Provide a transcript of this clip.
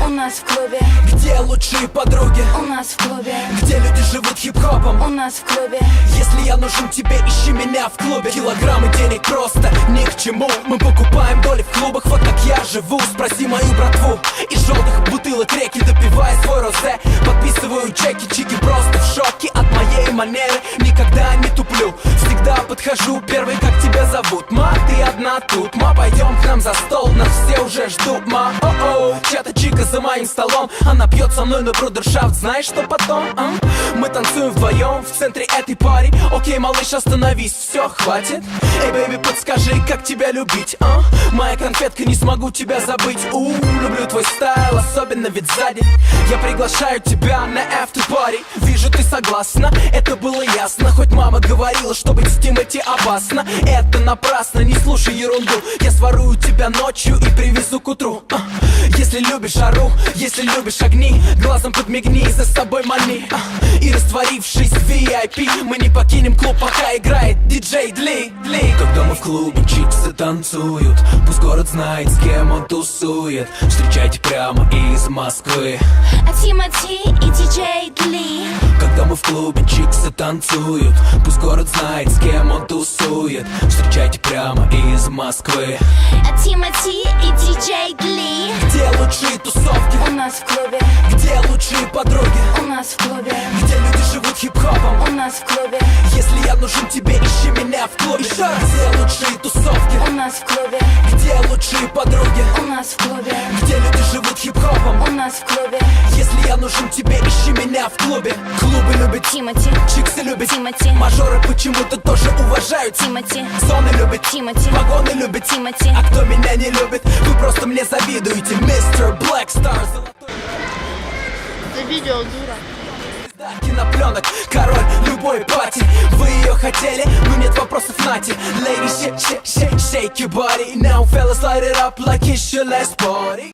У нас в клубе. Где лучшие подруги? У нас в клубе. Где люди живут хип-хопом? У нас в клубе. Если я нужен тебе, ищи меня в клубе. Килограммы денег просто ни к чему. Мы покупаем доли в клубах, вот как я живу. Спроси мою братву. Из желтых бутылок реки допивая свой розе. Подписываю чеки, чики просто в шоке от моей манеры. Никогда не туплю, всегда подхожу первый. Как тебя зовут? Ма, ты одна тут. Ма, пойдем к нам за стол, нас все уже ждут. Ма, о-о, чья-то чика за моим столом. Она пьет со мной на брудершафт, знаешь, что потом? Мы танцуем вдвоем в центре этой пари. Окей, малыш, остановись, все, хватит. Эй, бэйби, подскажи, как тебя любить, Моя конфетка, не смогу тебя забыть. Люблю твой стайл, особенно ведь сзади. Я приглашаю тебя на after party. Вижу, ты согласна, это было ясно. Хоть мама говорила, что быть с Тимати опасно. Это напрасно, не слушай ерунду. Я сворую тебя ночью и привезу к утру. Если любишь жару, если любишь огни, глазом подмигни, за собой мани. И растворившись в VIP, мы не покинем клуб, пока играет диджей Дли. Когда мы в клубе, чиксы танцуют, пусть город знает, с кем он тусует. Встречайте прямо из Москвы Тимати и диджей Дли. Когда мы в клубе, чиксы танцуют, пусть город знает, с кем он тусует. Встречайте прямо из Москвы Тимати и диджей Дли. Где лучшие тусовки? У нас в клубе. Где лучшие подруги? У нас в клубе. Где люди живут хип-хопом? У нас в клубе. Если я нужен тебе, ищи меня в клубе. Еще раз. Где лучшие тусовки? У нас в клубе. Где лучшие подруги? У нас в клубе. Где люди живут хип-хопом? У нас в клубе. Если я нужен тебе, ищи меня в клубе. Клубы любят Тимати. чиксы любят Тимати. мажоры почему-то тоже уважают Тимати. Зоны любят Тимати. вагоны любят Тимати. А кто меня не любит, вы просто мне завидуете. Мистер Black Star, Это видео, дура. звезда кинопленок, король любой пати. Вы ее хотели, но нет вопросов, нате. Ladies, shake your body. Now fellas, light it up like it's your last party.